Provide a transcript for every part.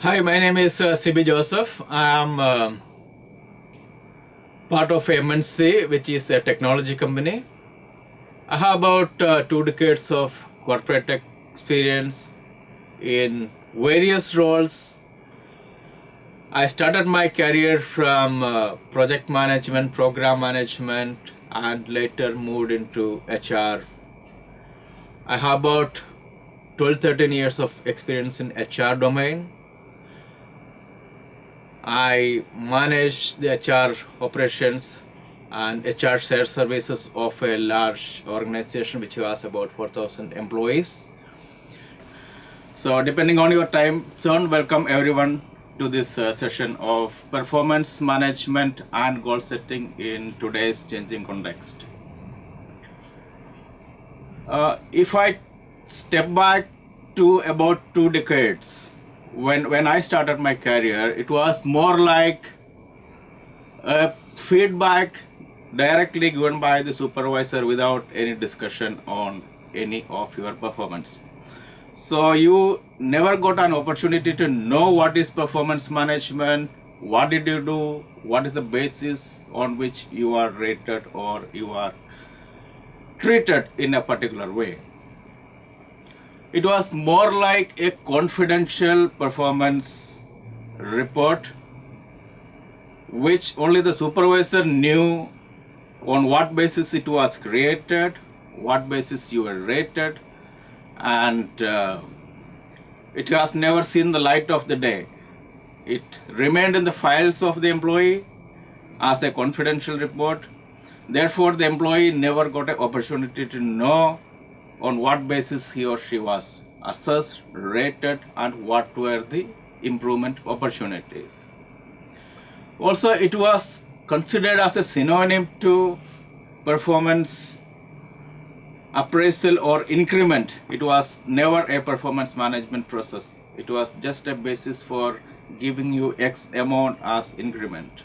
Hi, my name is CB Joseph. I am part of MNC, which is a technology company. I have about 2 decades of corporate experience in various roles. I started my career from project management, program management, and later moved into HR. I have about 12-13 years of experience in HR domain. I manage the HR operations and HR shared services of a large organization which has about 4,000 employees. So depending on your time zone, welcome everyone to this session of performance management and goal setting in today's changing context. If I step back to about 2 decades, when I started my career, it was more like a feedback directly given by the supervisor without any discussion on any of your performance. So you never got an opportunity to know what is performance management, what did you do, what is the basis on which you are rated or you are treated in a particular way. It was more like a confidential performance report which only the supervisor knew on what basis it was created, what basis you were rated, and it has never seen the light of the day. It remained in the files of the employee as a confidential report. Therefore, the employee never got an opportunity to know on what basis he or she was assessed, rated, and what were the improvement opportunities. Also, it was considered as a synonym to performance appraisal or increment. It was never a performance management process. It was just a basis for giving you X amount as increment.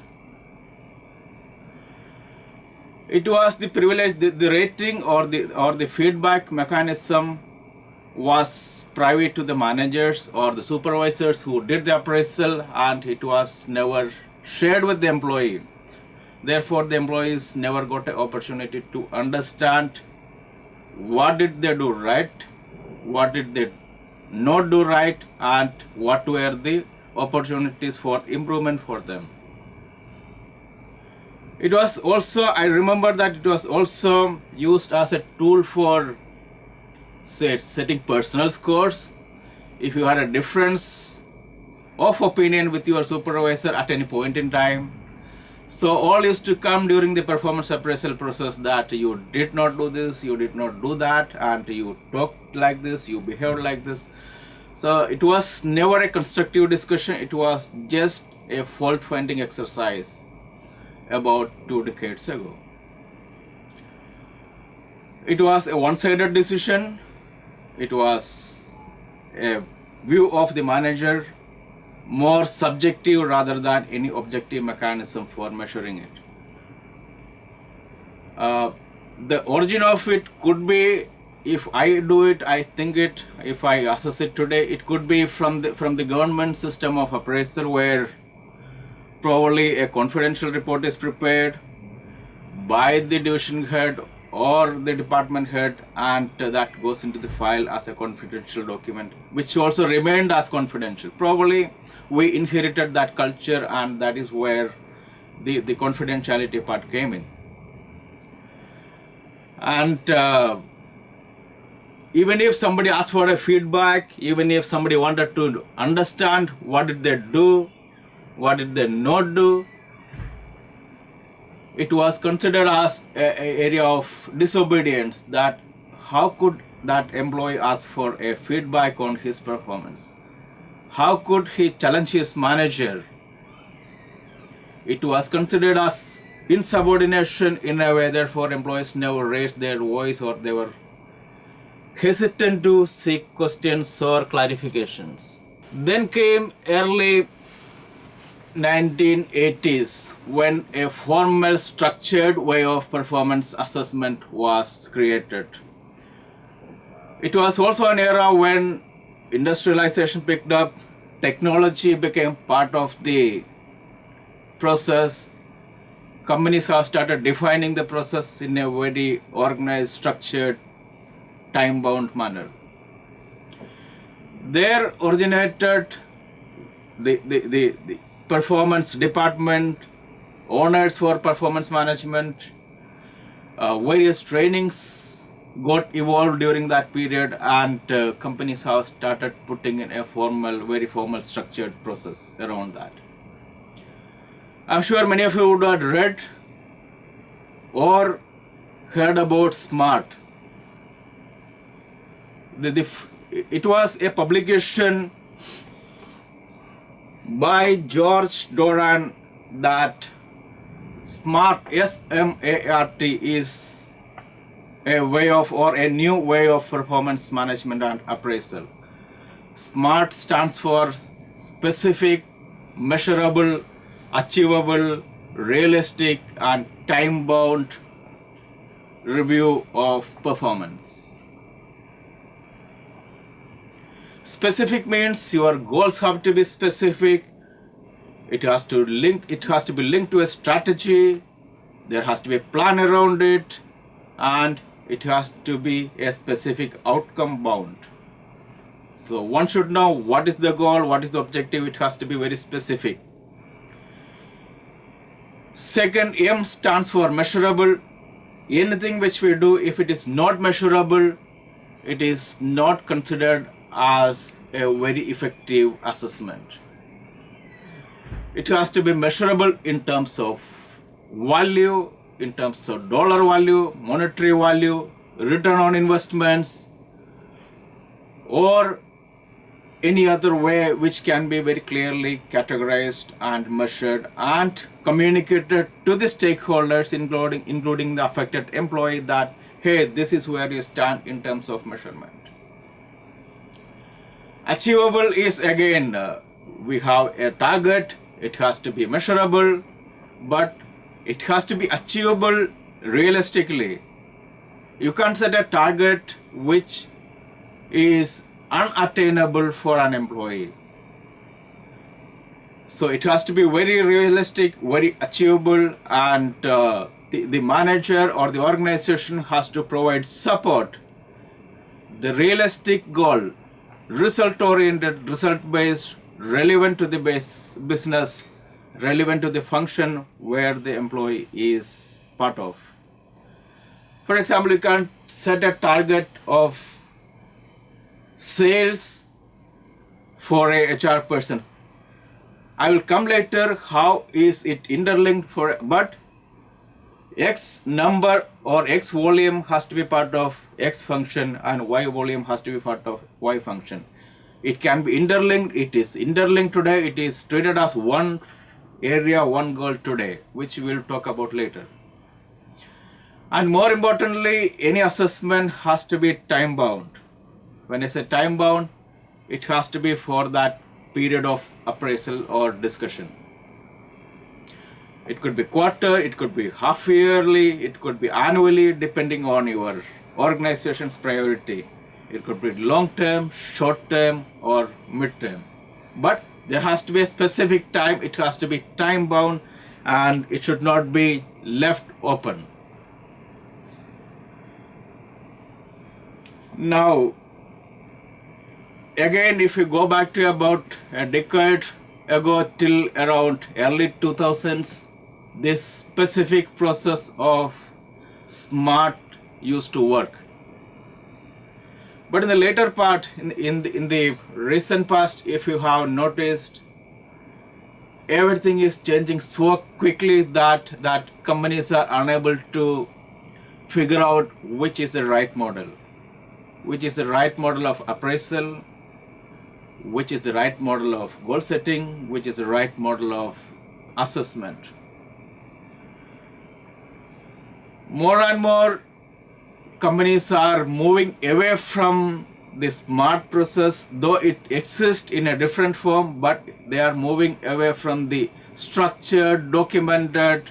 It was the privilege, the rating or the feedback mechanism was private to the managers or the supervisors who did the appraisal, and it was never shared with the employee. Therefore, the employees never got an opportunity to understand what did they do right, what did they not do right, and what were the opportunities for improvement for them. It was also, I remember that it was also used as a tool for setting personal scores. If you had a difference of opinion with your supervisor at any point in time, so all used to come during the performance appraisal process that you did not do this, you did not do that, and you talked like this, you behaved like this. So it was never a constructive discussion, it was just a fault finding exercise about 2 decades ago. It was a one-sided decision. It was a view of the manager, more subjective rather than any objective mechanism for measuring it. The origin of it could be, if I do it, I think it, if I assess it today, it could be from the government system of appraisal, where probably a confidential report is prepared by the division head or the department head, and that goes into the file as a confidential document, which also remained as confidential. Probably we inherited that culture, and that is where the confidentiality part came in. And even if somebody asked for a feedback, even if somebody wanted to understand what did they do, what did they not do, it was considered as an area of disobedience. That how could that employee ask for a feedback on his performance? How could he challenge his manager? It was considered as insubordination in a way. Therefore, employees never raised their voice, or they were hesitant to seek questions or clarifications. Then came early 1980s, when a formal structured way of performance assessment was created. It was also an era when industrialization picked up, technology became part of the process, companies have started defining the process in a very organized, structured, time-bound manner. There originated the performance department, owners for performance management, various trainings got evolved during that period, and companies have started putting in a very formal structured process around that. I'm sure many of you would have read or heard about SMART. It was a publication by George Doran that SMART, S-M-A-R-T, is a way of, or a new way of performance management and appraisal. SMART stands for specific, measurable, achievable, realistic, and time-bound review of performance. Specific means your goals have to be specific. It has to be linked to a strategy. There has to be a plan around it, and it has to be a specific outcome bound. So one should know what is the goal, what is the objective. It has to be very specific. Second, M stands for measurable. Anything which we do, if it is not measurable, it is not considered as a very effective assessment. It has to be measurable in terms of value, in terms of dollar value, monetary value, return on investments, or any other way which can be very clearly categorized and measured and communicated to the stakeholders, including the affected employee, that hey, this is where you stand in terms of measurement. Achievable is again, we have a target. It has to be measurable, but it has to be achievable realistically. You can't set a target which is unattainable for an employee. So it has to be very realistic, very achievable, and the manager or the organization has to provide support. The realistic goal, result-oriented, result-based, relevant to the business, relevant to the function where the employee is part of. For example, you can set a target of sales for a HR person. I will come later how is it interlinked but X number or X volume has to be part of X function and Y volume has to be part of Y function. It can be interlinked. It is interlinked today. It is treated as one area, one goal today, which we will talk about later. And more importantly, any assessment has to be time bound. When I say time bound, it has to be for that period of appraisal or discussion. It could be quarter, it could be half yearly, it could be annually, depending on your organization's priority. It could be long term, short term, or mid term. But there has to be a specific time, it has to be time bound, and it should not be left open. Now, again, if you go back to about a decade ago till around early 2000s, this specific process of SMART used to work. But in the later part, in the recent past, if you have noticed, everything is changing so quickly that companies are unable to figure out which is the right model, which is the right model of appraisal, which is the right model of goal setting, which is the right model of assessment. More and more companies are moving away from the SMART process, though it exists in a different form, but they are moving away from the structured, documented,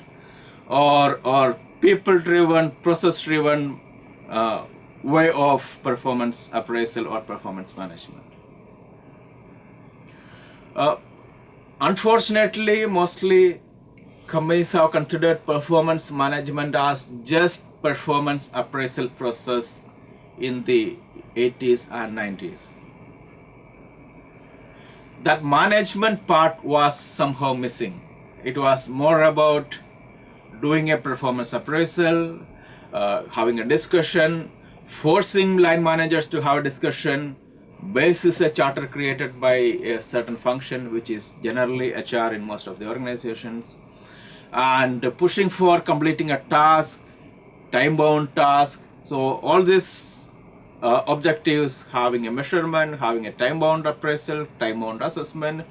or people-driven, process-driven way of performance appraisal or performance management. Uh, Unfortunately, mostly companies have considered performance management as just performance appraisal process in the 80s and 90s. That management part was somehow missing. It was more about doing a performance appraisal, having a discussion, forcing line managers to have a discussion, basis a charter created by a certain function, which is generally HR in most of the organizations, and pushing for completing a task, time-bound task. So all these objectives, having a measurement, having a time-bound appraisal, time-bound assessment.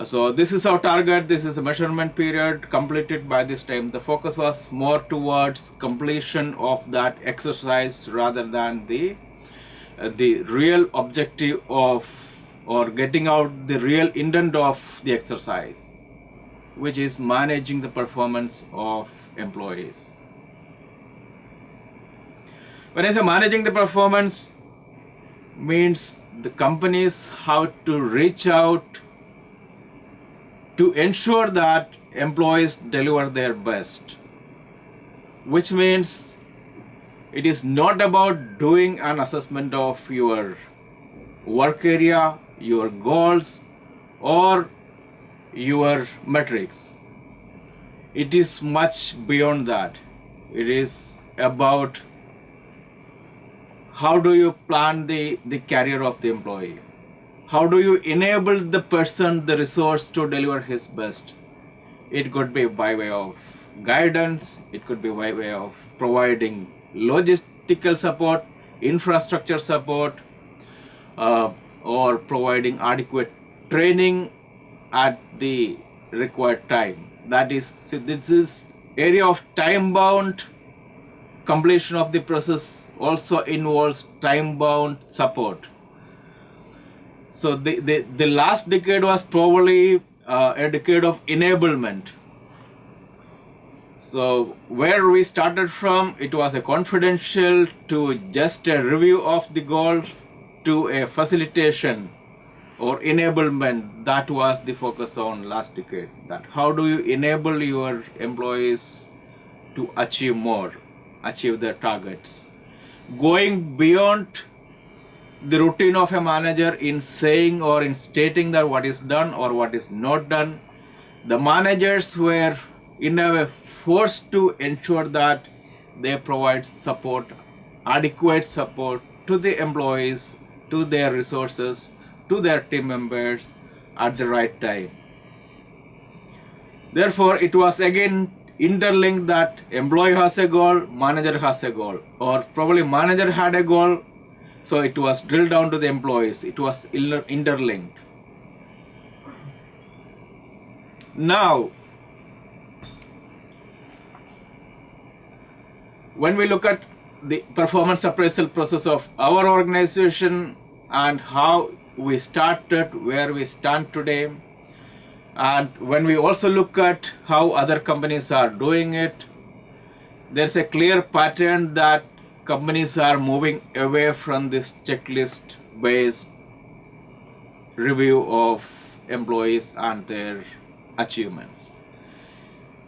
So this is our target, this is a measurement period, completed by this time. The focus was more towards completion of that exercise rather than the real objective of, or getting out the real intent of the exercise, which is managing the performance of employees. When I say managing the performance, means the companies have to reach out to ensure that employees deliver their best, which means it is not about doing an assessment of your work area, your goals, or your metrics. It is much beyond that. It is about how do you plan the career of the employee? How do you enable the person, the resource, to deliver his best? It could be by way of guidance, it could be by way of providing logistical support, infrastructure support, or providing adequate training at the required time. That is, this area of time-bound completion of the process also involves time-bound support. So the last decade was probably a decade of enablement. So where we started from, it was a confidential to just a review of the goal to a facilitation or enablement. That was the focus on last decade. That how do you enable your employees to achieve more, achieve their targets, going beyond the routine of a manager in saying or in stating that what is done or what is not done. The managers were in a way forced to ensure that they provide support, adequate support to the employees, to their resources, to their team members at the right time. Therefore, it was again interlinked that employee has a goal, manager has a goal, or probably manager had a goal, so it was drilled down to the employees. It was interlinked. Now, when we look at the performance appraisal process of our organization and how we started, where we stand today, and when we also look at how other companies are doing it, there's a clear pattern that companies are moving away from this checklist based review of employees and their achievements.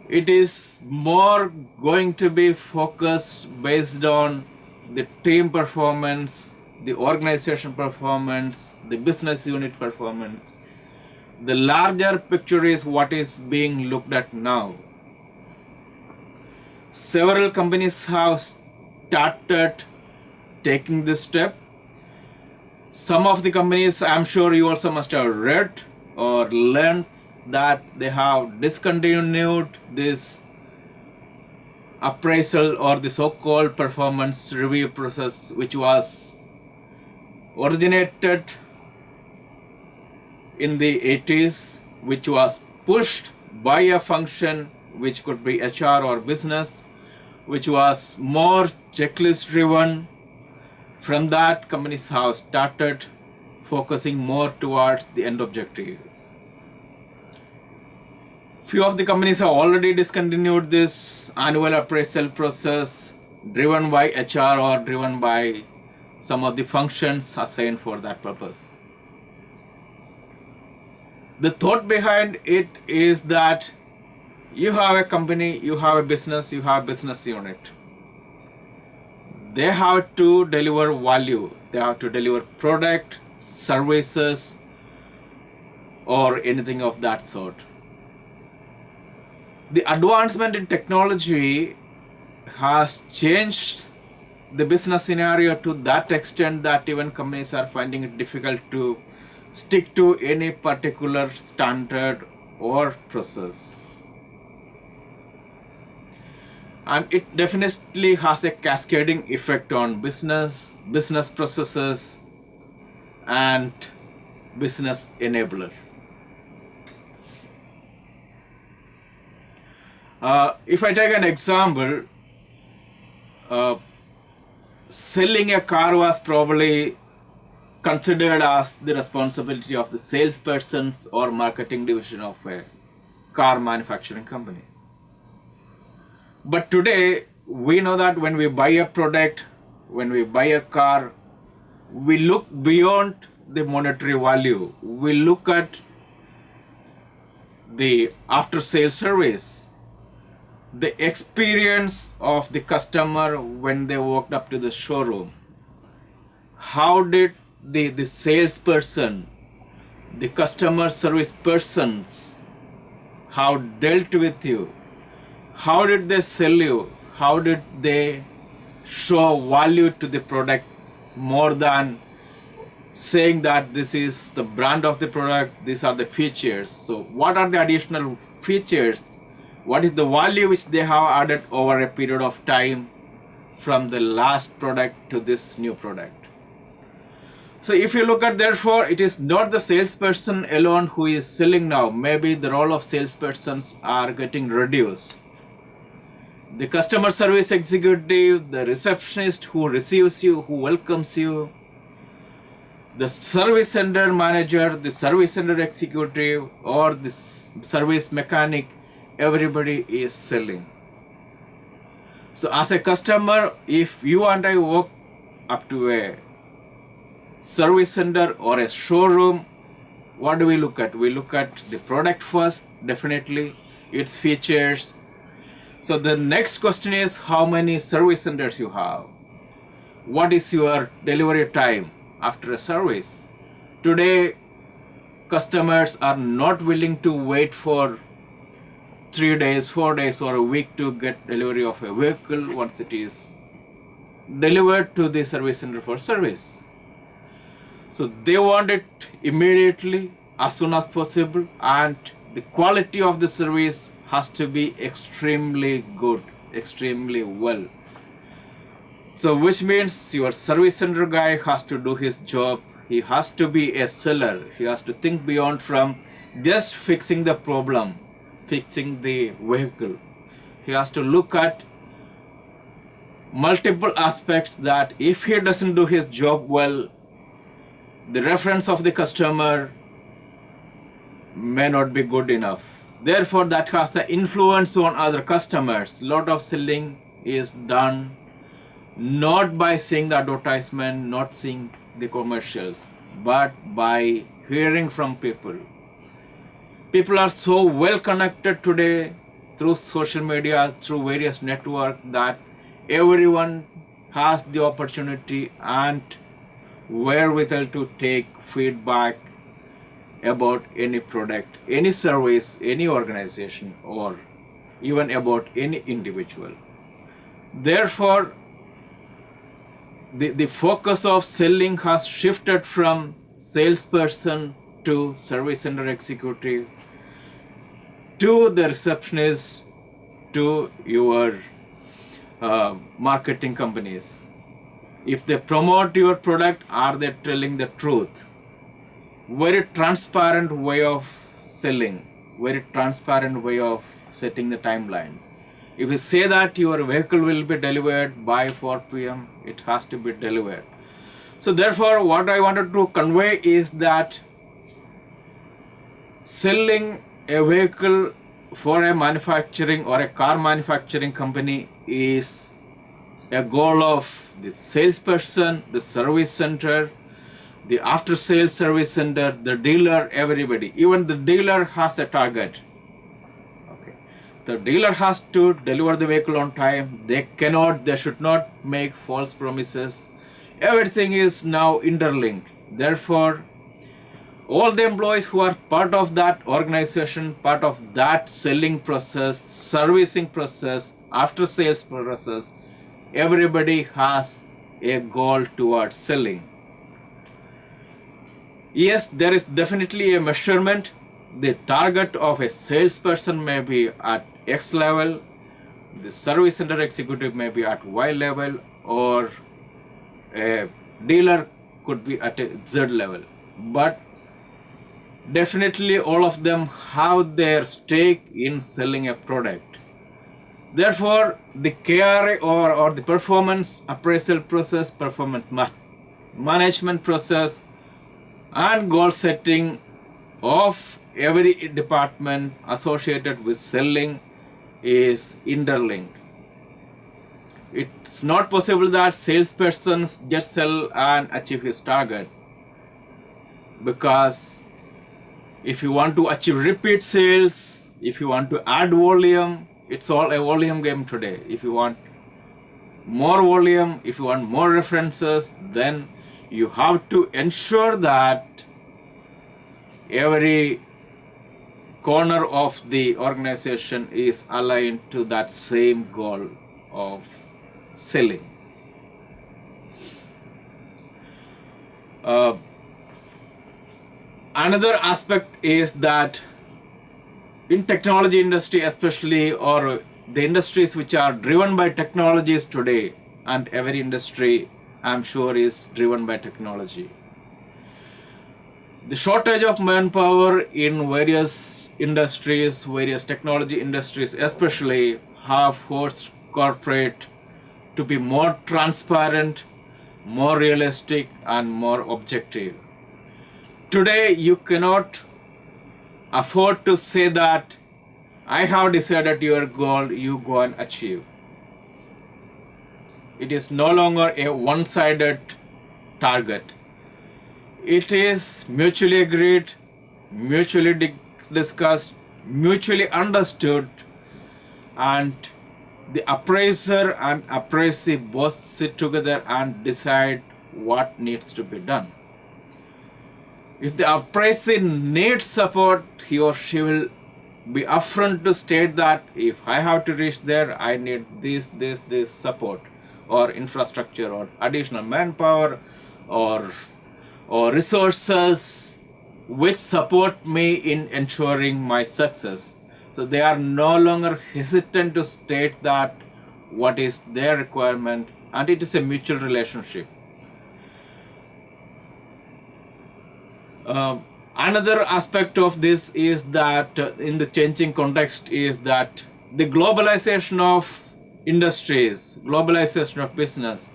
It is more going to be focused based on the team performance, the organization performance, the business unit performance. The larger picture is what is being looked at now. Several companies have started taking this step. Some of the companies, I'm sure you also must have read or learned, that they have discontinued this appraisal or the so-called performance review process, which was originated in the 80s, which was pushed by a function which could be HR or business, which was more checklist driven. From that, companies have started focusing more towards the end objective. Few of the companies have already discontinued this annual appraisal process driven by HR or driven by some of the functions assigned for that purpose. The thought behind it is that you have a company, you have a business, you have a business unit. They have to deliver value. They have to deliver product, services, or anything of that sort. The advancement in technology has changed the business scenario to that extent that even companies are finding it difficult to stick to any particular standard or process. And it definitely has a cascading effect on business processes, and business enabler. If I take an example, selling a car was probably considered as the responsibility of the salespersons or marketing division of a car manufacturing company. But today, we know that when we buy a product, when we buy a car, we look beyond the monetary value. We look at the after-sales service, the experience of the customer when they walked up to the showroom. How did the salesperson, the customer service persons, how dealt with you? How did they sell you? How did they show value to the product more than saying that this is the brand of the product, these are the features. So what are the additional features? What is the value which they have added over a period of time from the last product to this new product? So if you look at, therefore, it is not the salesperson alone who is selling now. Maybe the role of salespersons are getting reduced. The customer service executive, the receptionist who receives you, who welcomes you, the service center manager, the service center executive, or the service mechanic, everybody is selling. So as a customer, if you and I walk up to a service center or a showroom, what do we look at? We look at the product first, definitely, its features. So the next question is, how many service centers you have? What is your delivery time after a service? Today, customers are not willing to wait for 3 days, 4 days, or a week to get delivery of a vehicle once it is delivered to the service center for service. So they want it immediately, as soon as possible, and the quality of the service has to be extremely good, extremely well. So which means your service center guy has to do his job. He has to be a seller. He has to think beyond from just fixing the problem, fixing the vehicle. He has to look at multiple aspects that if he doesn't do his job well, the reference of the customer may not be good enough. Therefore, that has an influence on other customers. Lot of selling is done not by seeing the advertisement, not seeing the commercials, but by hearing from people. People are so well connected today through social media, through various networks, that everyone has the opportunity and wherewithal to take feedback about any product, any service, any organization, or even about any individual. Therefore, the focus of selling has shifted from salesperson to service center executive to the receptionist to your marketing companies. If they promote your product, are they telling the truth? Very transparent way of selling, very transparent way of setting the timelines. If you say that your vehicle will be delivered by 4 p.m., it has to be delivered. So therefore, what I wanted to convey is that selling a vehicle for a manufacturing or a car manufacturing company is a goal of the salesperson, the service center, the after sales service center, the dealer, everybody. Even the dealer has a target. Okay. The dealer has to deliver the vehicle on time. They should not make false promises. Everything is now interlinked. Therefore, all the employees who are part of that organization, part of that selling process, servicing process, after sales process, everybody has a goal towards selling. Yes, there is definitely a measurement. The target of a salesperson may be at X level, the service center executive may be at Y level, or a dealer could be at a Z level. But definitely all of them have their stake in selling a product. Therefore, the KRA or the performance appraisal process, performance management process, and goal setting of every department associated with selling is interlinked. It's not possible that salespersons just sell and achieve his target, because if you want to achieve repeat sales, if you want to add volume, it's all a volume game today. If you want more volume, if you want more references, then you have to ensure that every corner of the organization is aligned to that same goal of selling. Another aspect is that in technology industry especially, or the industries which are driven by technologies today, and every industry I'm sure is driven by technology, the shortage of manpower in various industries, various technology industries especially, have forced corporate to be more transparent, more realistic, and more objective. Today you cannot afford to say that I have decided your goal, you go and achieve. It is no longer a one-sided target. It is mutually agreed, mutually discussed, mutually understood, and the appraiser and appraisee both sit together and decide what needs to be done. If the appraisee needs support, he or she will be upfront to state that if I have to reach there, I need this support, or infrastructure, or additional manpower, or resources which support me in ensuring my success. So they are no longer hesitant to state that what is their requirement, and it is a mutual relationship. Another aspect of this is that in the changing context is that the globalization of industries, globalization of business,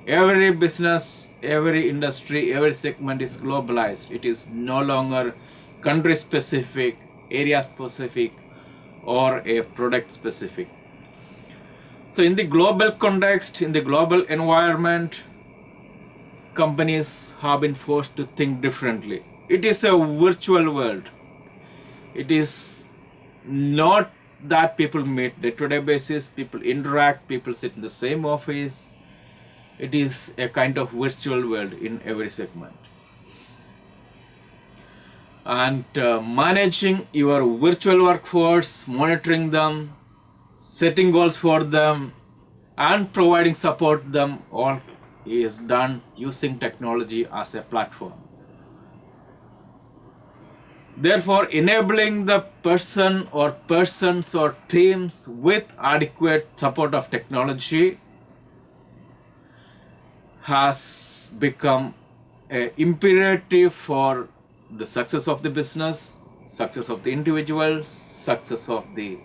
every business, every industry, every segment is globalized. It is no longer country specific, area specific, or a product specific. So in the global context, in the global environment, companies have been forced to think differently. It is a virtual world. It is not that people meet day-to-day basis, people interact, people sit in the same office. It is a kind of virtual world in every segment. And managing your virtual workforce, monitoring them, setting goals for them, and providing support them, all is done using technology as a platform. Therefore, enabling the person or persons or teams with adequate support of technology has become an imperative for the success of the business, success of the individual, success of the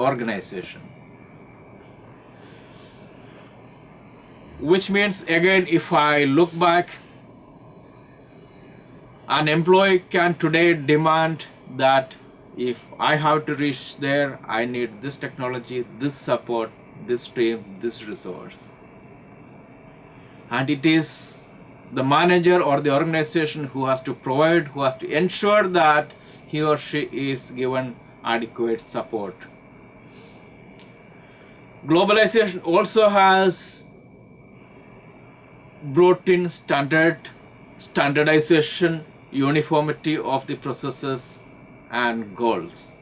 organization. Which means, again, if I look back, an employee can today demand that if I have to reach there, I need this technology, this support, this team, this resource. And it is the manager or the organization who has to provide, who has to ensure that he or she is given adequate support. Globalization also has brought in standardization, uniformity of the processes and goals.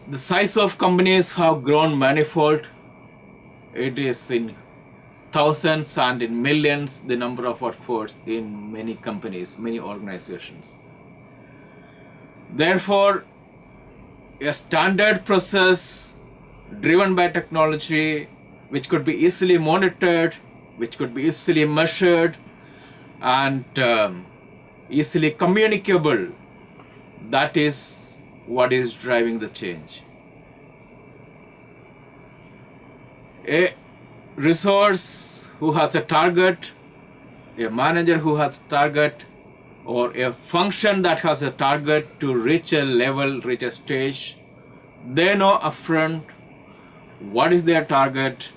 The size of companies have grown manifold. It is in thousands and in millions the number of workforce in many companies, many organizations. Therefore, a standard process driven by technology, which could be easily monitored, which could be easily measured, and easily communicable, that is what is driving the change. A resource who has a target, a manager who has a target, or a function that has a target to reach a level, reach a stage, they know upfront what is their target,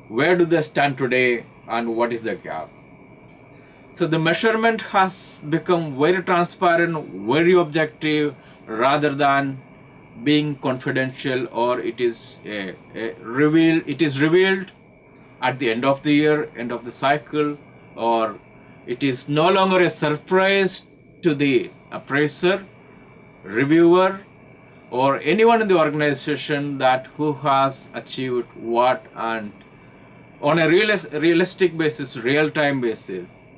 where do they stand today, and what is the gap. So the measurement has become very transparent, very objective, rather than being confidential, or it is revealed at the end of the year, end of the cycle, or it is no longer a surprise to the appraiser, reviewer, or anyone in the organization that who has achieved what, and on a realistic basis, real-time basis.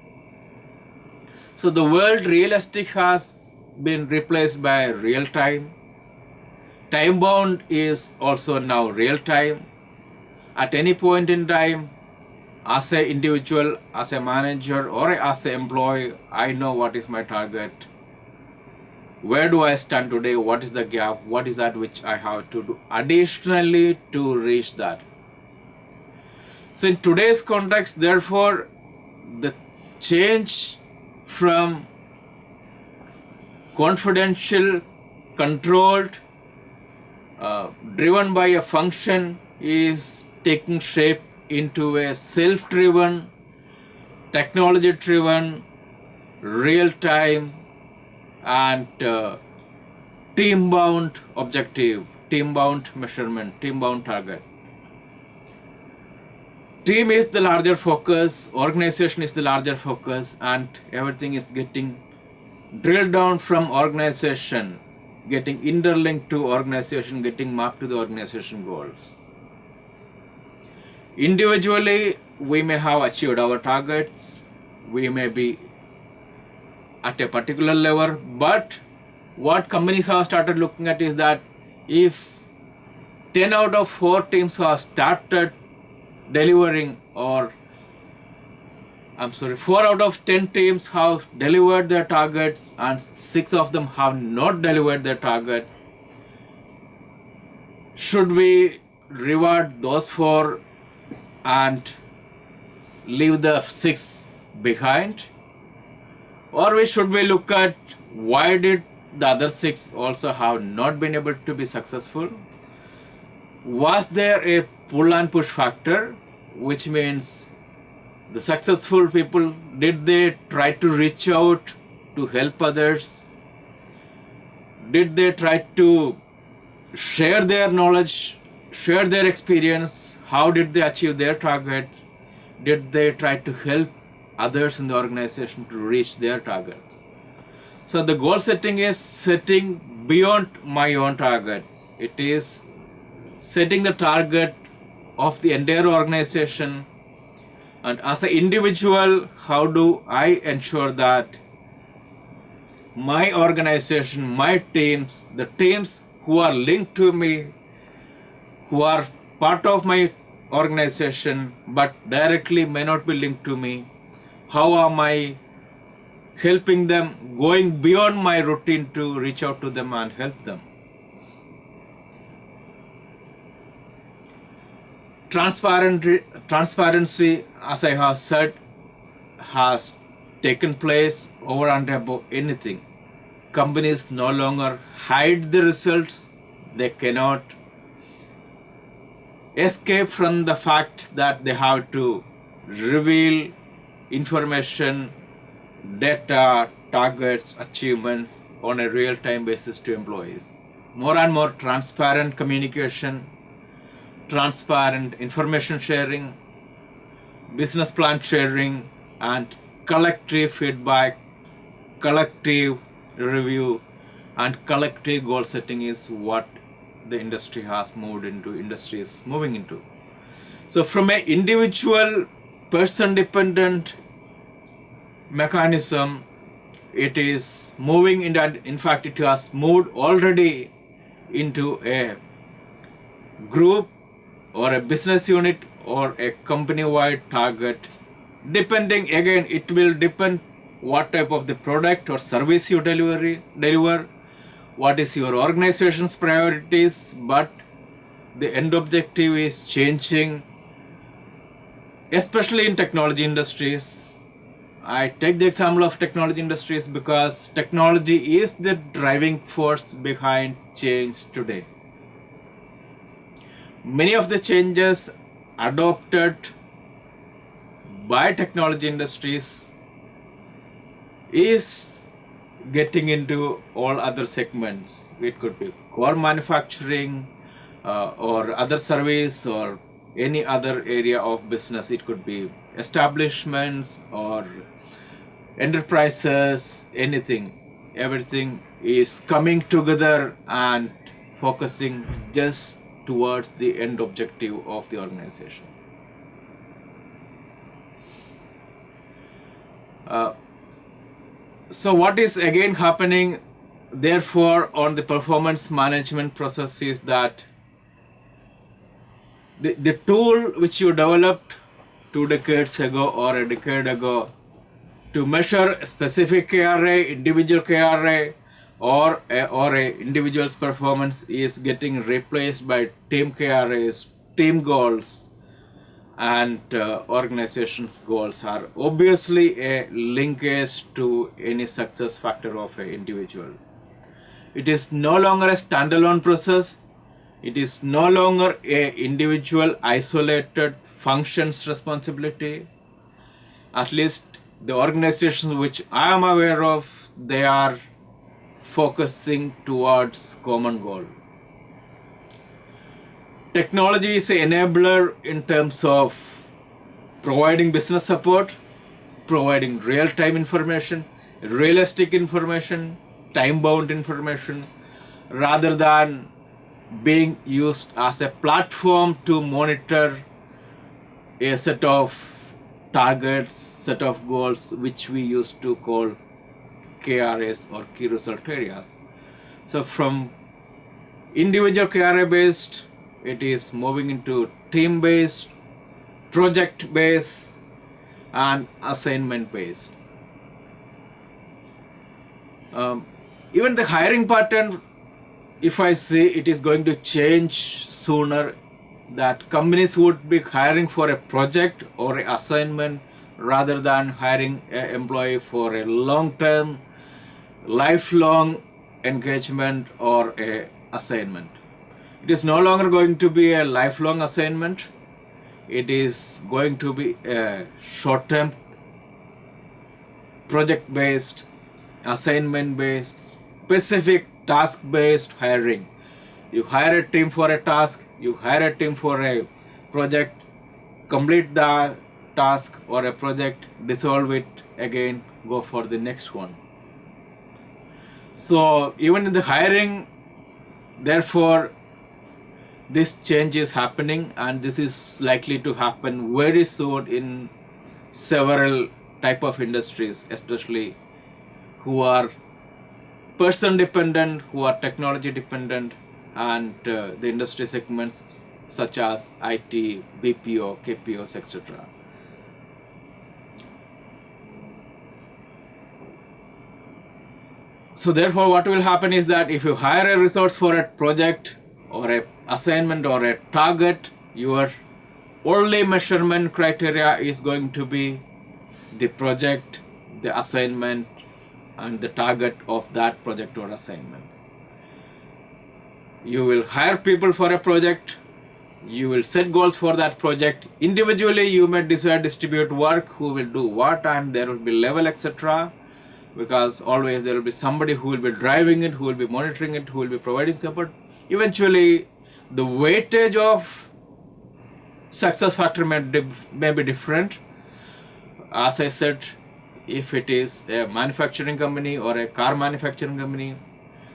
So the word realistic has been replaced by real-time. Time-bound is also now real-time. At any point in time, as an individual, as a manager, or as an employee, I know what is my target. Where do I stand today? What is the gap? What is that which I have to do additionally to reach that? So in today's context, therefore, the change from confidential, controlled, driven by a function is taking shape into a self-driven, technology-driven, real-time, and team-bound objective, team-bound measurement, team-bound target. Team is the larger focus, organization is the larger focus, and everything is getting drilled down from organization, getting interlinked to organization, getting mapped to the organization goals. Individually, we may have achieved our targets, we may be at a particular level, but what companies have started looking at is that if 10 out of 4 teams have started delivering, or 4 out of 10 teams have delivered their targets and 6 of them have not delivered their target, should we reward those 4 and leave the 6 behind? Or should we look at why did the other 6 also have not been able to be successful? Was there a pull and push factor, which means the successful people, did they try to reach out to help others? Did they try to share their knowledge, share their experience? How did they achieve their targets? Did they try to help others in the organization to reach their target? So the goal setting is setting beyond my own target. It is setting the target of the entire organization, and as an individual, how do I ensure that my organization, my teams, the teams who are linked to me, who are part of my organization but directly may not be linked to me, how am I helping them, going beyond my routine to reach out to them and help them? Transparency, as I have said, has taken place over and above anything. Companies no longer hide the results. They cannot escape from the fact that they have to reveal information, data, targets, achievements on a real-time basis to employees. More and more transparent communication, transparent information sharing, business plan sharing, and collective feedback, collective review, and collective goal setting is what the industry has moved into, industry is moving into. So from an individual person dependent mechanism, it is moving into, in fact it has moved already into a group or a business unit or a company-wide target. Depending, again, it will depend what type of the product or service you deliver, what is your organization's priorities, but the end objective is changing, especially in technology industries. I take the example of technology industries because technology is the driving force behind change today. Many of the changes adopted by technology industries is getting into all other segments. It could be core manufacturing or other service or any other area of business. It could be establishments or enterprises, anything. Everything is coming together and focusing just towards the end objective of the organization. So what is again happening therefore on the performance management process is that the tool which you developed 2 decades ago or a decade ago to measure a specific KRA, individual KRA, or a individual's performance is getting replaced by team KRAs, team goals, and organization's goals are obviously a linkage to any success factor of an individual. It is no longer a standalone process. It is no longer a individual isolated functions responsibility. At least the organizations which I am aware of, they are focusing towards common goal. Technology is an enabler in terms of providing business support, providing real-time information, realistic information, time-bound information, rather than being used as a platform to monitor a set of targets, set of goals, which we used to call KRAs or key result areas. So from individual KRA based, it is moving into team based, project based, and assignment based. Even the hiring pattern, if I say it is going to change sooner, that companies would be hiring for a project or an assignment rather than hiring an employee for a long-term, lifelong engagement or a assignment. It is no longer going to be a lifelong assignment. It is going to be a short-term, project-based, assignment-based, specific task-based hiring. You hire a team for a task, you hire a team for a project, complete the task or a project, dissolve it again, go for the next one. So even in the hiring, therefore, this change is happening, and this is likely to happen very soon in several type of industries, especially who are person dependent, who are technology dependent, and the industry segments such as IT, BPO, KPOs, etc. So therefore what will happen is that if you hire a resource for a project or a assignment or a target, your only measurement criteria is going to be the project, the assignment, and the target of that project or assignment. You will hire people for a project, You will set goals for that project. Individually, you may decide distribute work, who will do what, and there will be level, etc. Because always there will be somebody who will be driving it, who will be monitoring it, who will be providing support. Eventually, the weightage of success factor may be different. As I said, if it is a manufacturing company or a car manufacturing company,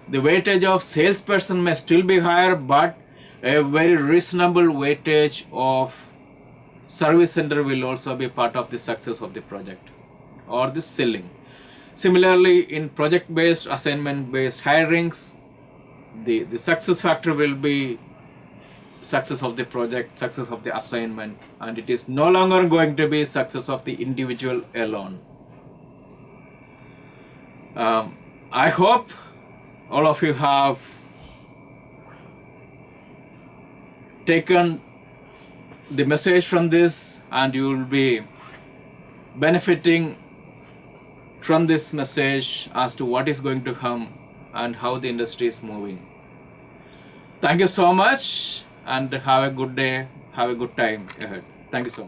the weightage of salesperson may still be higher, but a very reasonable weightage of service center will also be part of the success of the project or the selling. Similarly, in project-based, assignment-based hirings, the success factor will be success of the project, success of the assignment, and it is no longer going to be success of the individual alone. I hope all of you have taken the message from this, and you will be benefiting from this message as to what is going to come and how the industry is moving. Thank you so much, and have a good day, have a good time ahead. Thank you so much.